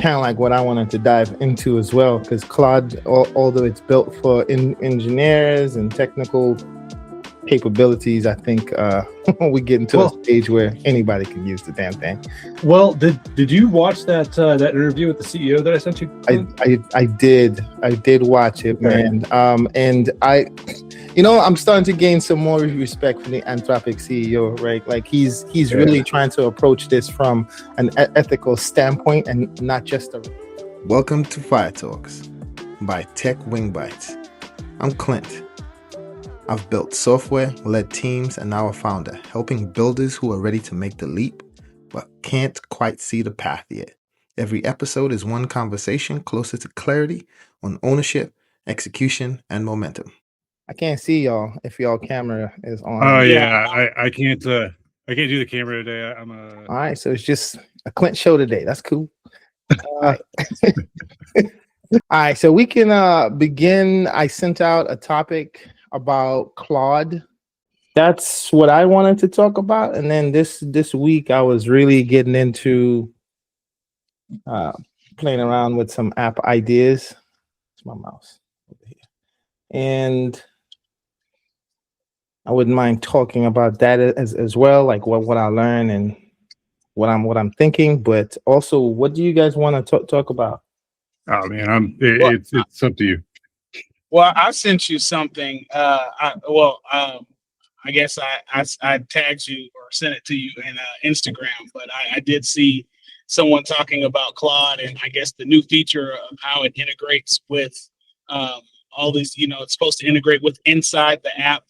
kind of like what I wanted to dive into as well, because Claude, although it's built for engineers and technical capabilities, I think we get into a stage where anybody can use the damn thing. Well, did you watch that interview with the CEO that I sent you? I did watch it, man. And I'm starting to gain some more respect for the Anthropic CEO, right? Like he's really trying to approach this from an ethical standpoint and not just a. Welcome to Fire Talks by Tech Wing Bites. I'm Clint. I've built software, led teams, and now a founder, helping builders who are ready to make the leap, but can't quite see the path yet. Every episode is one conversation closer to clarity on ownership, execution, and momentum. I can't see y'all if y'all camera is on. Oh yeah, I can't do the camera today. All right, so it's just a Clint show today. That's cool. All right, so we can begin. I sent out a topic about Claude. That's what I wanted to talk about. And then this week I was really getting into playing around with some app ideas. It's my mouse over here. And I wouldn't mind talking about that as well, like what I learned and what I'm thinking, but also what do you guys want to talk about? Oh man, it's up to you. Well, I sent you something. I guess I tagged you or sent it to you in Instagram, but I did see someone talking about Claude and I guess the new feature of how it integrates with all these. It's supposed to integrate with inside the app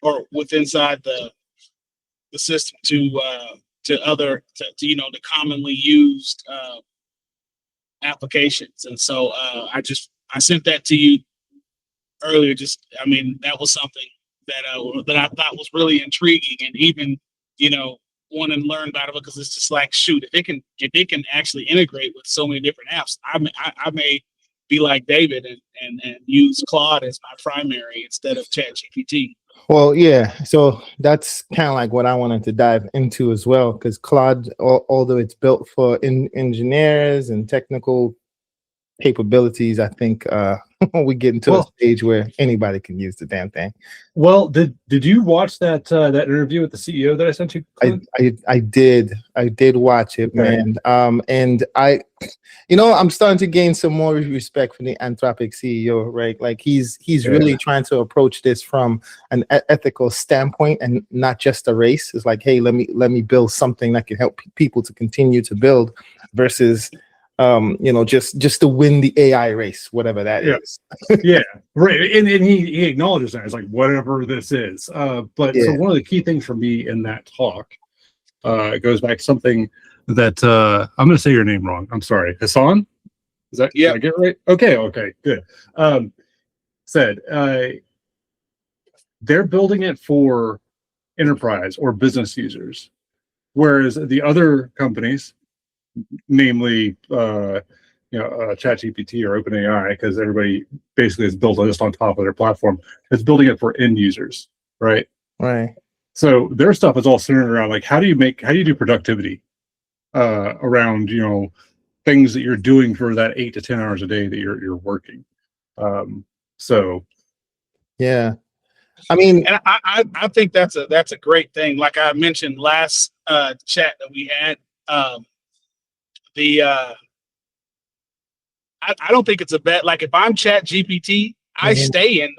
or with inside the system to the commonly used applications, and so I sent that to you earlier. That was something that I thought was really intriguing, and even want to learn about it because it's just like, shoot, if it can actually integrate with so many different apps, I may be like David and use Claude as my primary instead of ChatGPT. Well, yeah, so that's kind of like what I wanted to dive into as well, because Claude, although it's built for engineers and technical capabilities, I think we get into a stage where anybody can use the damn thing. Well, did you watch that interview with the CEO that I sent you? I did watch it, man. And I'm starting to gain some more respect for the Anthropic CEO, right? Like he's really trying to approach this from an ethical standpoint and not just a race. It's like, hey, let me build something that can help people to continue to build versus just to win the AI race, whatever that is. Yeah, right. And he acknowledges that. It's like, whatever this is. So one of the key things for me in that talk goes back to something that I'm going to say your name wrong. I'm sorry. Hassan? Is that, did I get it right? Okay, good. Said they're building it for enterprise or business users, whereas the other companies, namely ChatGPT or OpenAI, because everybody basically is built just on top of their platform, is building it for end users, right? So their stuff is all centered around like how do you do productivity around things that you're doing for that 8 to 10 hours a day that you're working. Yeah, I mean, and I think that's a great thing. Like I mentioned last chat that we had. I don't think it's a bet. Like if I'm ChatGPT, I stay in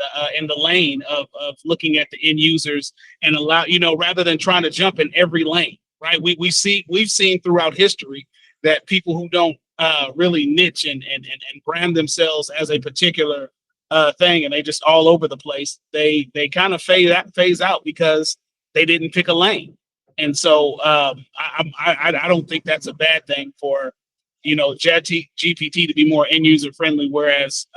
the lane of looking at the end users and allow, rather than trying to jump in every lane, right? We've seen throughout history that people who don't really niche and brand themselves as a particular thing, and they just all over the place, they kind of phase out because they didn't pick a lane. And so I don't think that's a bad thing for, ChatGPT to be more end user friendly, whereas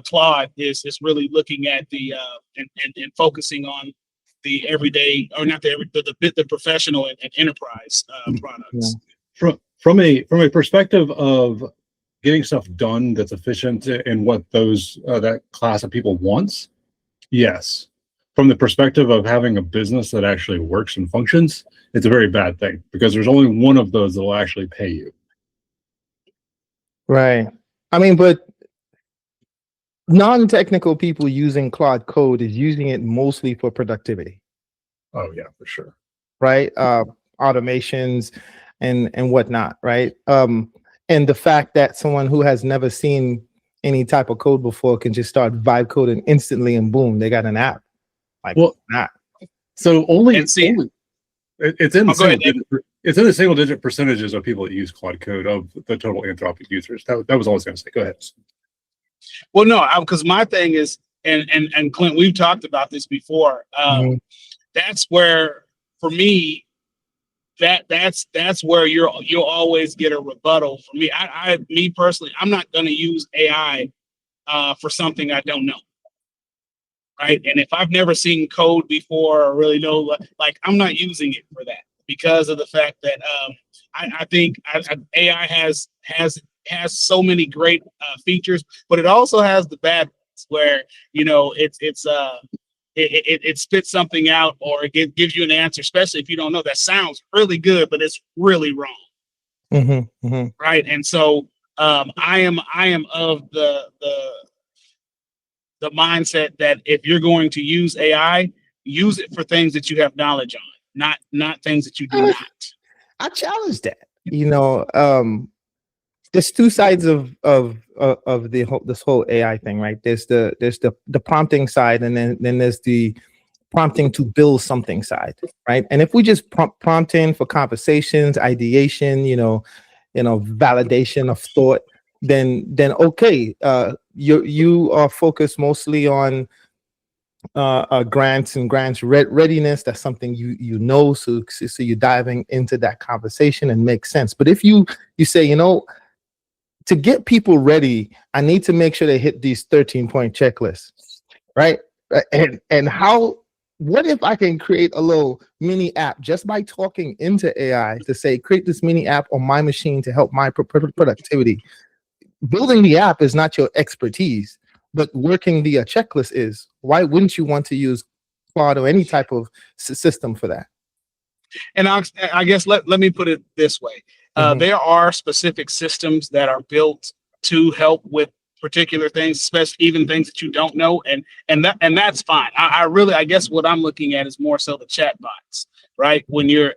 Claude is really looking at the and focusing on the everyday, or not the professional and enterprise products. From a perspective of getting stuff done that's efficient and what that class of people wants, yes. from the perspective of having a business that actually works and functions, it's a very bad thing because there's only one of those that will actually pay you. Right. I mean, but non-technical people using Claude Code is using it mostly for productivity. Oh yeah, for sure. Right. Automations and whatnot. Right. And the fact that someone who has never seen any type of code before can just start vibe coding instantly and boom, they got an app. Like, well, not. So only it's in the single digit percentages of people that use Claude Code of the total Anthropic users. That was all I was going to say. Go ahead. Well, no, because my thing is, and Clint, we've talked about this before. That's where, for me, that's where you'll always get a rebuttal. For me, me personally, I'm not going to use AI for something I don't know. Right. And if I've never seen code before or really know, like, I'm not using it for that because of the fact that I think AI has so many great features, but it also has the bad ones where, it spits something out or it gives you an answer, especially if you don't know. That sounds really good, but it's really wrong. Right. And so I am of the mindset that if you're going to use AI, use it for things that you have knowledge on, not things that you do not. I challenge that. There's two sides of this whole AI thing, right? There's the prompting side, and then there's the prompting to build something side, right? And if we just prompt in for conversations, ideation, validation of thought, then okay, you are focused mostly on grants readiness. That's something so you're diving into that conversation and makes sense. But if you say, to get people ready, I need to make sure they hit these 13-point checklists, right? And what if I can create a little mini app just by talking into AI to say, create this mini app on my machine to help my productivity? Building the app is not your expertise, but working the checklist is. Why wouldn't you want to use Claude or any type of system for that? And I guess let me put it this way. There are specific systems that are built to help with particular things, especially even things that you don't know, and that's fine. I guess what I'm looking at is more so the chat bots, right? When you're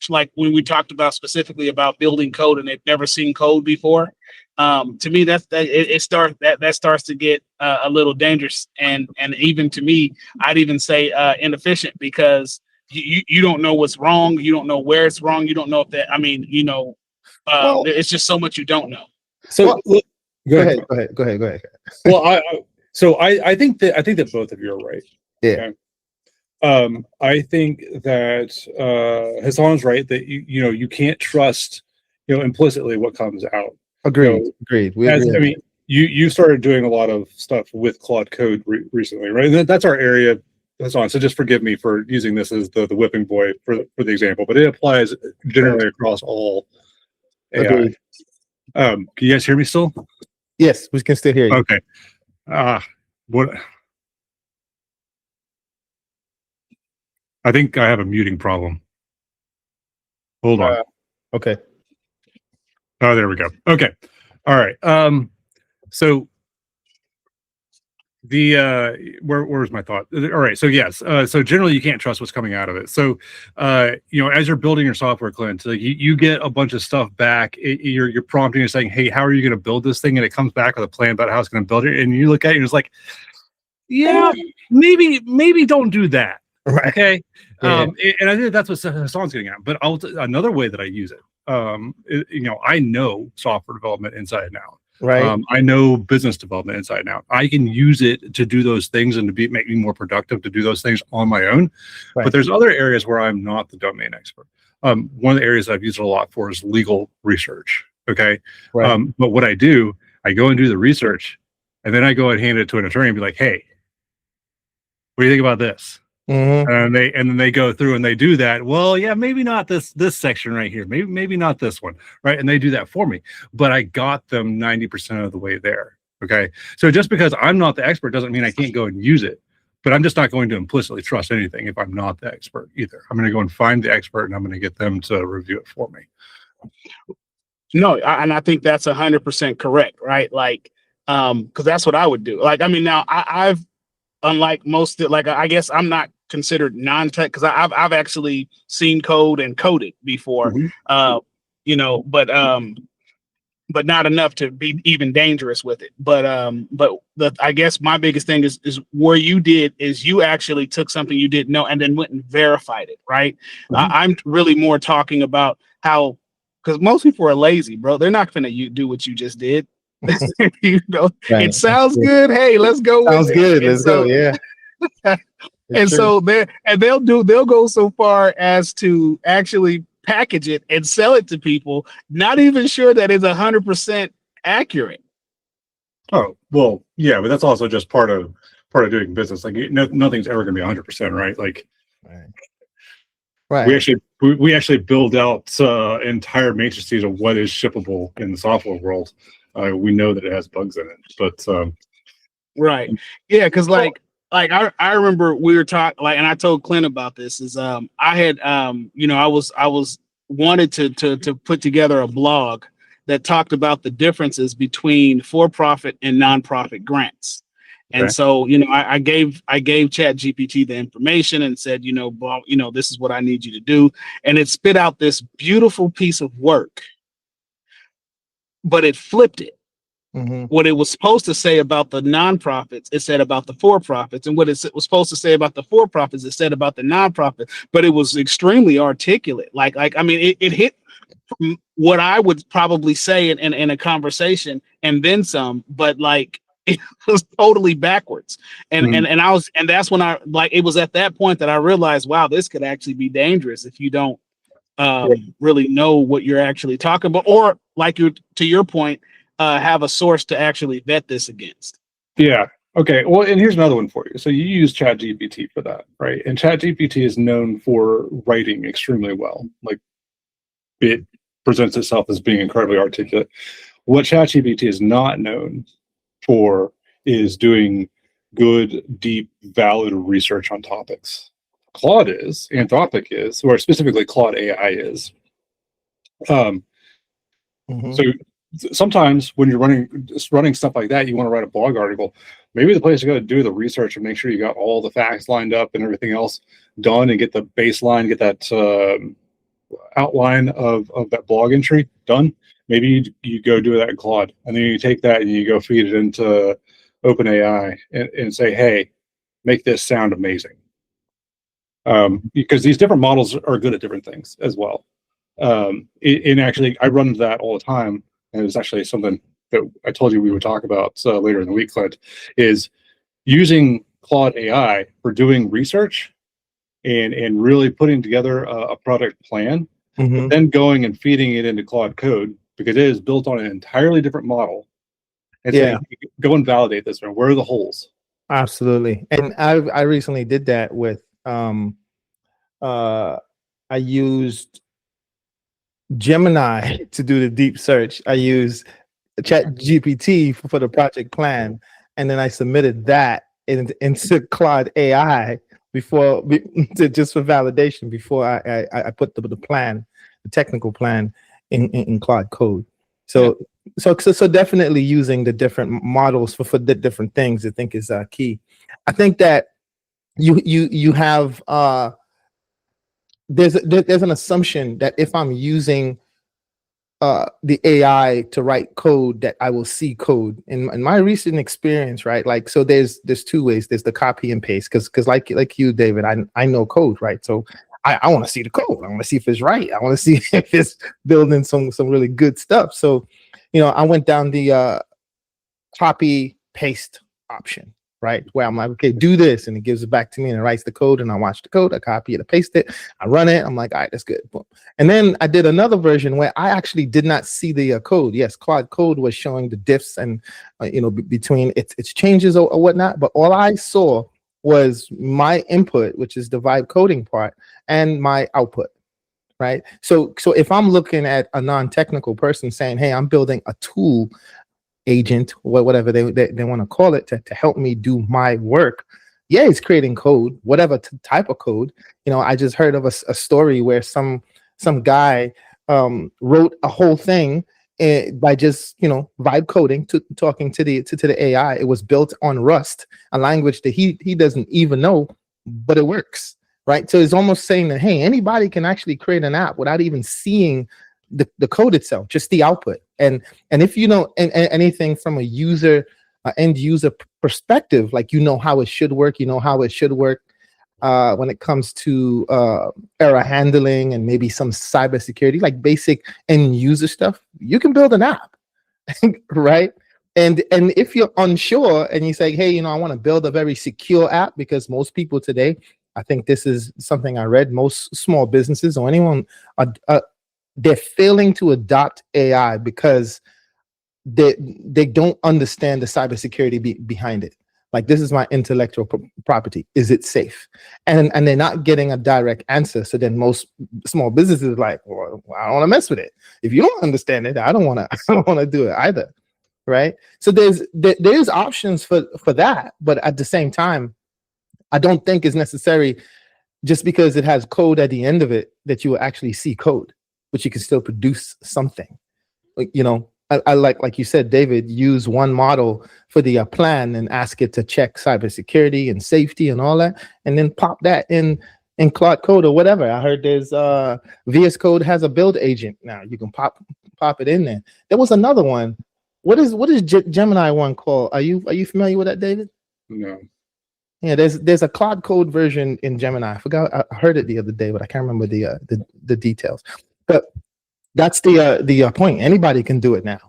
like when we talked about specifically about building code and they've never seen code before. To me, that starts to get a little dangerous, and even to me, I'd even say inefficient, because you don't know what's wrong, you don't know where it's wrong, you don't know if that. I mean, it's just so much you don't know. So go ahead. Well, I think that both of you are right. Yeah. Okay? I think that Hassan's right that you can't trust implicitly what comes out. Agreed. I mean, you started doing a lot of stuff with Claude Code recently, right? And that's our area, Hassan. So just forgive me for using this as the whipping boy for the example, but it applies generally across all AI. Agreed. Can you guys hear me still? Yes, we can still hear you. Okay. What? I think I have a muting problem. Hold on. Okay. Oh, there we go. Okay. All right. So the where's my thought? All right. So yes. So generally you can't trust what's coming out of it. So as you're building your software, Clint, you get a bunch of stuff back. You're prompting and saying, hey, how are you going to build this thing? And it comes back with a plan about how it's going to build it. And you look at it and it's like, yeah, maybe don't do that. Right. Okay. Yeah. And I think that's what Hassan's getting at. But another way that I use it, I know software development inside and out. Right. I know business development inside and out. I can use it to do those things and to make me more productive to do those things on my own. Right. But there's other areas where I'm not the domain expert. One of the areas I've used it a lot for is legal research. Okay. Right. But what I do, I go and do the research, and then I go and hand it to an attorney and be like, hey, what do you think about this? And then they go through and they do that. Well, yeah, maybe not this section right here. Maybe not this one, right? And they do that for me. But I got them 90% of the way there. Okay. So just because I'm not the expert doesn't mean I can't go and use it. But I'm just not going to implicitly trust anything if I'm not the expert either. I'm going to go and find the expert, and I'm going to get them to review it for me. No, and I think that's 100% correct, right? Like, because that's what I would do. Like, I mean, now I've, unlike most, like, I guess I'm not considered non-tech because I've actually seen code and coded before, you know, but not enough to be even dangerous with it. But I guess my biggest thing is where you did is you actually took something you didn't know and then went and verified it, right? I'm really more talking about how, because most people are lazy, bro. They're not going to do what you just did. You know, Right. it sounds good. Hey, let's go. Sounds good. Let's go. Yeah. And so they'll go so far as to actually package it and sell it to people, not even sure that it's 100% accurate. Oh, well, yeah, but that's also just part of doing business. Like, nothing's ever going to be 100%, right? Like, right. We actually build out entire matrices of what is shippable in the software world. We know that it has bugs in it, but right, yeah, because like I remember we were talking, like, and I told Clint about this. Is I had you know, I was wanted to put together a blog that talked about the differences between for-profit and nonprofit grants. And okay. So, you know, I gave ChatGPT the information and said, you know, well, you know, this is what I need you to do, and it spit out this beautiful piece of work, but it flipped it. What it was supposed to say about the nonprofits, it said about the for-profits, and what it was supposed to say about the for-profits, it said about the nonprofit. But it was extremely articulate. Like I mean, it hit what I would probably say in a conversation and then some. But like, it was totally backwards. And that's when I, like, it was at that point that I realized, wow, this could actually be dangerous if you don't really know what you're actually talking about, or like to your point. Have a source to actually vet this against. Yeah. Okay. Well, and here's another one for you. So you use ChatGPT for that, right? And ChatGPT is known for writing extremely well. Like, it presents itself as being incredibly articulate. What ChatGPT is not known for is doing good, deep, valid research on topics. Claude is, Anthropic is, or specifically Claude AI is. So sometimes when you're running stuff like that, you want to write a blog article. Maybe the place to go to do the research and make sure you got all the facts lined up and everything else done, and get the baseline, get that outline of that blog entry done. Maybe you go do that in Claude, and then you take that and you go feed it into OpenAI and say, hey, make this sound amazing. Because these different models are good at different things as well. And actually, I run into that all the time. And it's actually something that I told you we would talk about later in the week, Clint, is using Claude AI for doing research and really putting together a product plan, but then going and feeding it into Claude Code, because it is built on an entirely different model. And saying, go and validate this one. Where are the holes? Absolutely. And I recently did that with I used Gemini to do the deep search. I used ChatGPT for the project plan, and then I submitted that into Claude AI just for validation before I put the plan, the technical plan, in Claude Code. So definitely using the different models for the different things, I think, is key. I think that you have there's an assumption that if I'm using the AI to write code, that I will see code. In my recent experience, right? Like, so there's two ways. There's the copy and paste, because like you, David, I know code, right? So I want to see the code. I want to see if it's right. I want to see if it's building some really good stuff. So, you know, I went down the copy paste option, right? Where I'm like, okay, do this, and it gives it back to me, and it writes the code, and I watch the code, I copy it, I paste it, I run it. I'm like, all right, that's good. Boom. And then I did another version where I actually did not see the code. Yes, Claude Code was showing the diffs and between its changes or whatnot, but all I saw was my input, which is the vibe coding part, and my output. Right. So if I'm looking at a non-technical person saying, hey, I'm building a tool, agent, whatever they want to call it, to help me do my work, yeah, it's creating code, whatever type of code. I just heard of a story where some guy wrote a whole thing by just vibe coding, to talking to the AI. It was built on Rust, a language that he doesn't even know, but it works, right? So it's almost saying that, hey, anybody can actually create an app without even seeing the code itself, just the output. And if you know anything from a end user perspective, like how it should work, how it should work when it comes to error handling and maybe some cybersecurity, like basic end user stuff, you can build an app, right? And if you're unsure and you say, hey, I want to build a very secure app, because most people today, I think this is something I read, most small businesses or anyone, they're failing to adopt AI because they don't understand the cybersecurity behind it. Like, this is my intellectual property. Is it safe? And they're not getting a direct answer. So then most small businesses are like, well, I don't want to mess with it. If you don't understand it, I don't want to do it either. Right. So there's options for that. But at the same time, I don't think it's necessary just because it has code at the end of it that you will actually see code, but you can still produce something. Like, I like you said, David, use one model for the plan and ask it to check cybersecurity and safety and all that, and then pop that in Claude Code or whatever. I heard there's VS Code has a build agent now. You can pop it in there. There was another one. What is Gemini one called? Are you familiar with that, David? No. Yeah, there's a Claude Code version in Gemini. I forgot. I heard it the other day, but I can't remember the details. But that's the point. Anybody can do it now.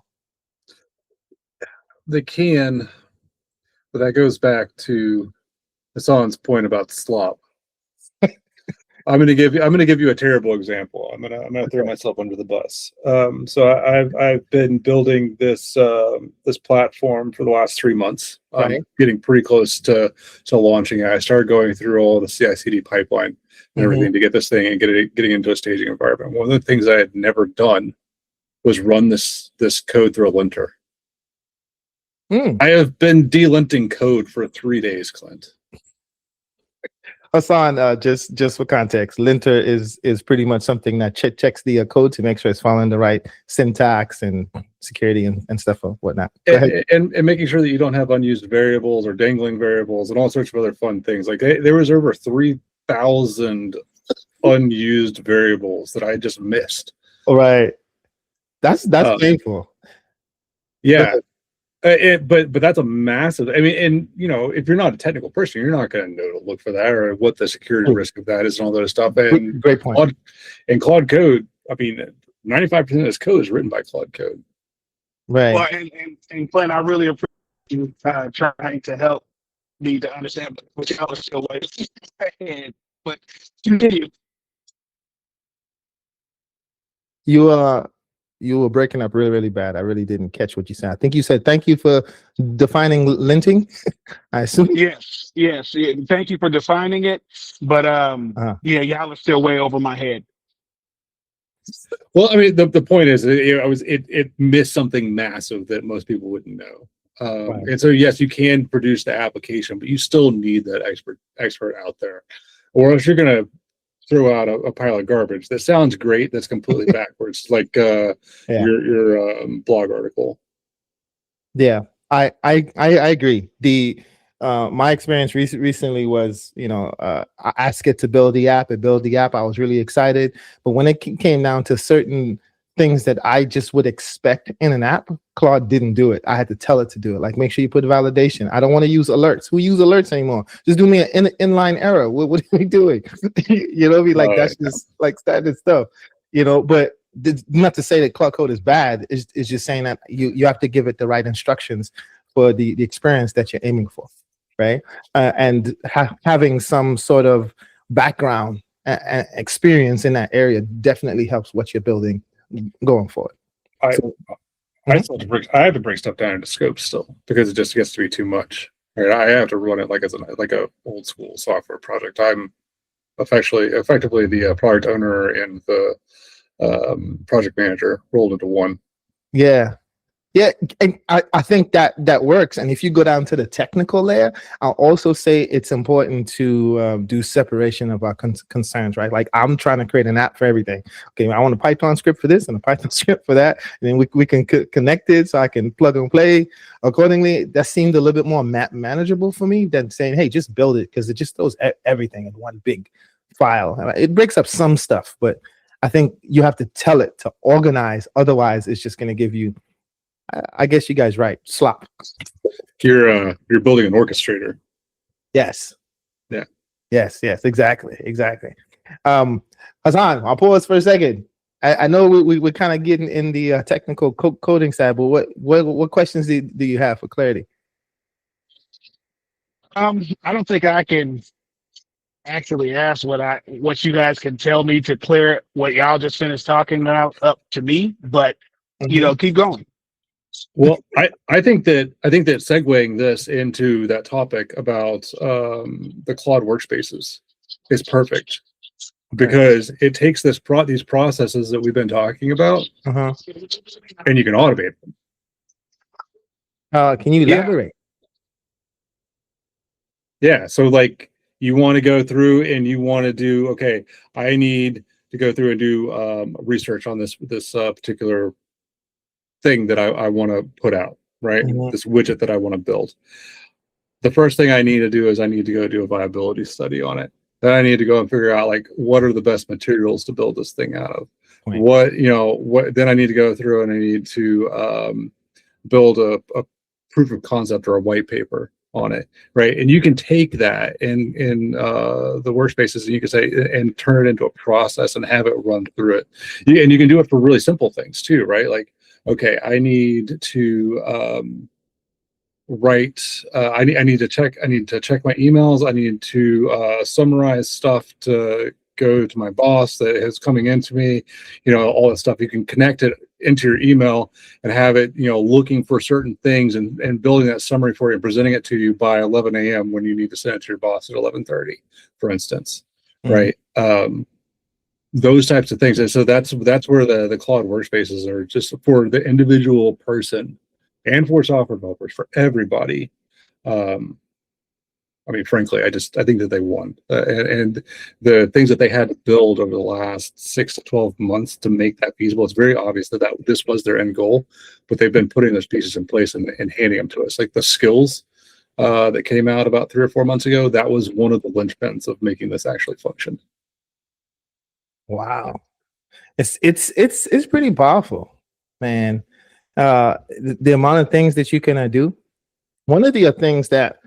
They can, but that goes back to Hassan's point about slop. I'm going to give you a terrible example. I'm going to throw myself under the bus. So I've been building this platform for the last 3 months. Right. I'm getting pretty close to launching it. I started going through all the CI/CD pipeline and everything to get this thing and getting into a staging environment. One of the things I had never done was run this code through a linter. I have been delinting code for 3 days, Clint. Hassan, just for context, linter is pretty much something that checks the code to make sure it's following the right syntax and security and stuff or whatnot. And making sure that you don't have unused variables or dangling variables and all sorts of other fun things. Like there was over 3,000 unused variables that I just missed. All right, that's painful. Yeah. But that's a massive. I mean, and if you're not a technical person, you're not going to know to look for that or what the security risk of that is and all that stuff. And great point. Claude Code, I mean, 95% of this code is written by Claude Code. Right. Well, and Clint, I really appreciate you trying to help me to understand what y'all are still waiting. But continue. You were breaking up really, really bad. I really didn't catch what you said. I think you said thank you for defining linting. I assume. Yes. Thank you for defining it. But yeah, y'all are still way over my head. Well, I mean, the point is, it missed something massive that most people wouldn't know. Right. And so, yes, you can produce the application, but you still need that expert out there, or else you're going to throw out a pile of garbage that sounds great that's completely backwards, like your blog article. Yeah, I agree. My experience recently was, I asked it to build the app. It built the app. I was really excited, but when it came down to certain things that I just would expect in an app, Claude didn't do it. I had to tell it to do it. Like, make sure you put validation. I don't want to use alerts. Who use alerts anymore? Just do me an inline error. What are we doing? That's just like standard stuff. But not to say that Claude Code is bad. It's just saying that you have to give it the right instructions for the experience that you're aiming for, right? And having some sort of background and experience in that area definitely helps what you're building going forward. I have to break stuff down into scopes still, because it just gets to be too much. Right? I have to run it like a old school software project. I'm effectively the product owner and the project manager rolled into one. Yeah, Yeah, and I think that works. And if you go down to the technical layer, I'll also say it's important to do separation of our concerns, right? Like I'm trying to create an app for everything. Okay, I want a Python script for this and a Python script for that, and then we can connect it so I can plug and play accordingly. That seemed a little bit more manageable for me than saying, hey, just build it, because it just throws everything in one big file. It breaks up some stuff, but I think you have to tell it to organize. Otherwise, it's just going to give you, I guess you guys right, slop. You're building an orchestrator. Yes. Yeah. Yes, exactly. Hassan, I'll pause for a second. I know we're kind of getting in the technical coding side, but what questions do you have for clarity? I don't think I can actually ask what you guys can tell me to clear what y'all just finished talking about up to me, but keep going. Well, I think that segueing this into that topic about the Claude workspaces is perfect, because it takes these processes that we've been talking about, and you can automate them. Can you elaborate? Yeah. So like you want to go through and you want to do, okay, I need to go through and do research on this particular thing that I want to put out, right? This widget that I want to build. The first thing I need to do is I need to go do a viability study on it. Then I need to go and figure out like what are the best materials to build this thing out of. Right. Then I need to go through and I need to build a proof of concept or a white paper on it, right? And you can take that in the workspaces, and you can say and turn it into a process and have it run through it. And you can do it for really simple things too, right? Like, okay, I need to write. I need to check my emails. I need to summarize stuff to go to my boss that is coming into me. All that stuff. You can connect it into your email and have it, looking for certain things and building that summary for you and presenting it to you by 11 a.m. when you need to send it to your boss at 11:30, for instance, right? Those types of things. And so that's where the Claude workspaces are, just for the individual person and for software developers, for everybody. I mean, frankly, I think that they won, and the things that they had to build over the last 6 to 12 months to make that feasible. It's very obvious that this was their end goal, but they've been putting those pieces in place and handing them to us. Like the skills that came out about 3 or 4 months ago, that was one of the linchpins of making this actually function. Wow, it's pretty powerful, man. The amount of things that you can do. One of the things that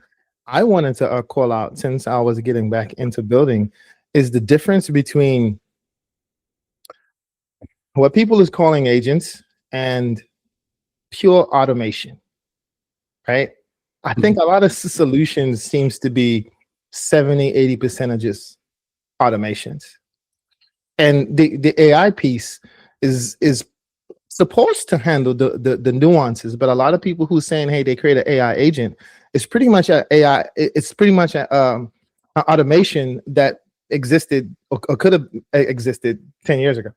I wanted to call out, since I was getting back into building, is the difference between what people is calling agents and pure automation, right? I think a lot of solutions seems to be 70-80% of just automations. And the AI piece is supposed to handle the nuances, but a lot of people who saying, hey, they create an AI agent, it's pretty much an AI. It's pretty much an automation that existed or could have existed 10 years ago.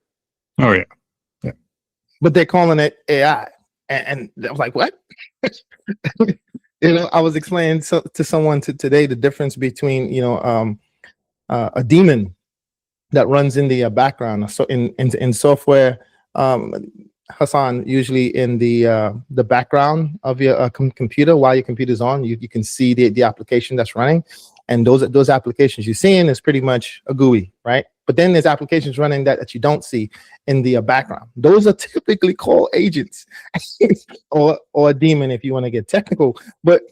Oh yeah. But they're calling it AI, and I was like, what? I was explaining to someone today the difference between a daemon that runs in the background. So in software, Hassan, usually in the background of your computer, while your computer's on, you can see the application that's running, and those applications you're seeing is pretty much a GUI, right? But then there's applications running that you don't see in the background. Those are typically called agents, or a daemon if you want to get technical. But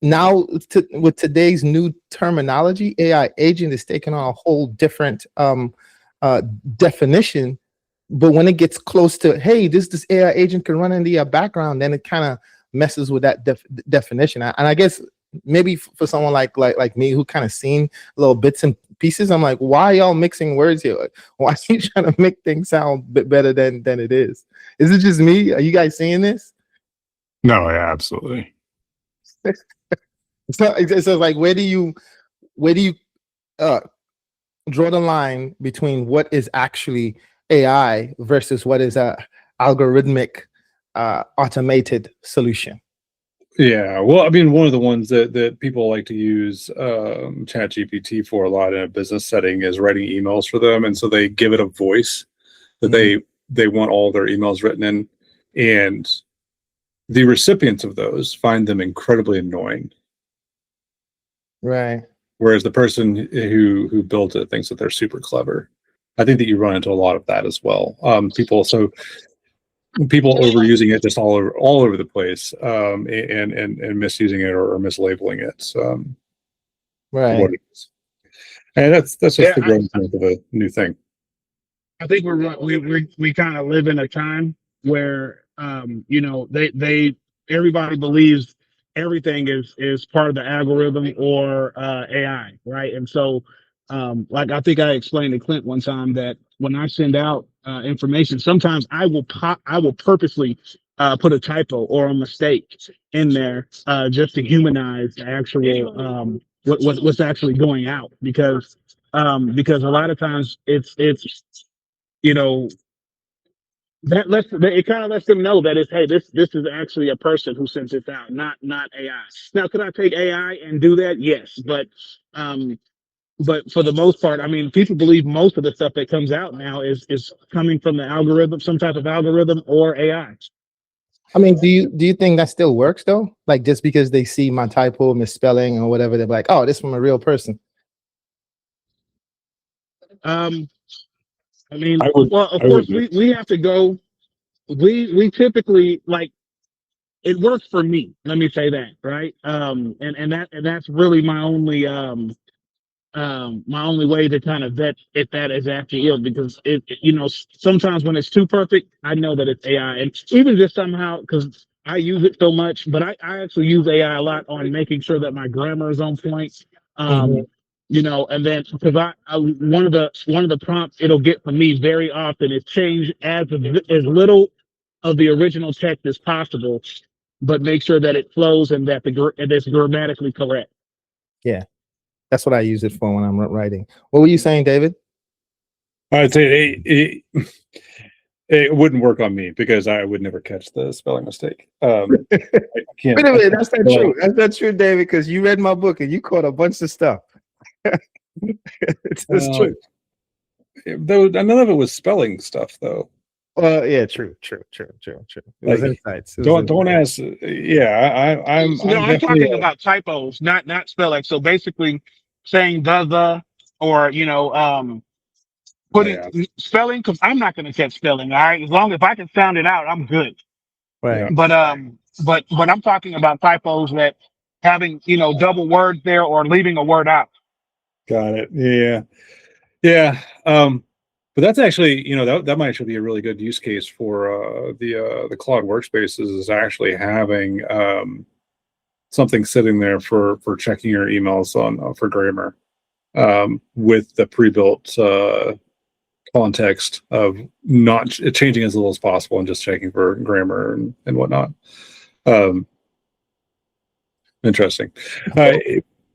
now with today's new terminology, AI agent is taking on a whole different definition. But when it gets close to, hey, this AI agent can run in the background, then it kind of messes with that definition. And I guess maybe for someone like me who kind of seen little bits and pieces, I'm like, why y'all mixing words here? Why are you trying to make things sound a bit better than it is? Is it just me? Are you guys seeing this? No, yeah, absolutely. So like, where do you draw the line between what is actually AI versus what is a algorithmic automated solution. Yeah, well, I mean, one of the ones that people like to use ChatGPT for a lot in a business setting is writing emails for them, and so they give it a voice that they want all their emails written in, and the recipients of those find them incredibly annoying. Right. Whereas the person who built it thinks that they're super clever. I think that you run into a lot of that as well. People overusing it just all over the place, and misusing it or mislabeling it. Right. What it is. And that's just the growth of a new thing. I think we kind of live in a time where everybody believes everything is part of the algorithm or AI, right? And so like I think I explained to Clint one time that when I send out information, sometimes I will purposely put a typo or a mistake in there just to humanize the actual what's actually going out, because a lot of times it's it kind of lets them know that this is actually a person who sent this out, not AI. Now, could I take AI and do that? Yes, but for the most part, I mean, people believe most of the stuff that comes out now is coming from the algorithm, some type of algorithm or AI. I mean, do you think that still works though? Like just because they see my typo, misspelling, or whatever, they're like, "Oh, this from a real person." I mean, well, of course, we have to go. We typically, like, it works for me. Let me say that, right? And that's really my only way to kind of vet if that is actually it, because sometimes when it's too perfect, I know that it's AI, and even just somehow, because I use it so much, but I actually use AI a lot on making sure that my grammar is on point. And then because one of the prompts it'll get from me very often is change as little of the original text as possible, but make sure that it flows and that it's grammatically correct. Yeah, that's what I use it for when I'm writing. What were you saying, David? I'd say it wouldn't work on me because I would never catch the spelling mistake. I can't. Wait a minute, that's not true. That's not true, David, because you read my book and you caught a bunch of stuff. It's true. Though none of it was spelling stuff, though. Well, yeah, true. It was insights. Don't ask. Yeah, I'm talking about typos, not spelling. So basically, saying the or putting spelling, because I'm not going to catch spelling. All right, as long as I can sound it out, I'm good. Right. But when I'm talking about typos, that having double words there or leaving a word out. Got it. Yeah. But that's actually, that might actually be a really good use case for the Claude workspaces, is actually having something sitting there for checking your emails on for grammar, with the pre-built context of not changing as little as possible and just checking for grammar and whatnot. Interesting.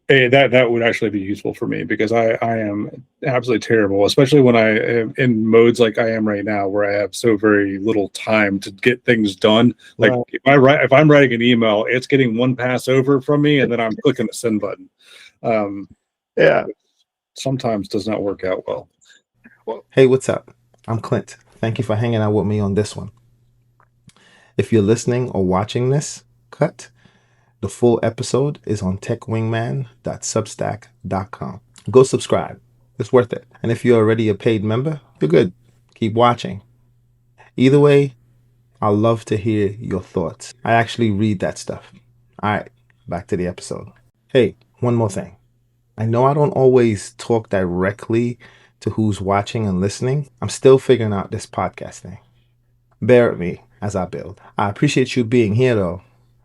That would actually be useful for me, because I am absolutely terrible, especially when I am in modes like I am right now, where I have so very little time to get things done. Like if I'm writing an email, it's getting one pass over from me, and then I'm clicking the send button. Sometimes does not work out well. Hey, what's up? I'm Clint. Thank you for hanging out with me on this one. If you're listening or watching this cut, the full episode is on techwingman.substack.com. Go subscribe. It's worth it. And if you're already a paid member, you're good. Keep watching. Either way, I'd love to hear your thoughts. I actually read that stuff. All right, back to the episode. Hey, one more thing. I know I don't always talk directly to who's watching and listening. I'm still figuring out this podcast thing. Bear with me as I build. I appreciate you being here, though,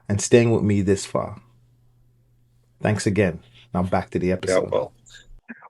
and staying with me this far. Thanks again. Now back to the episode. Yeah, well.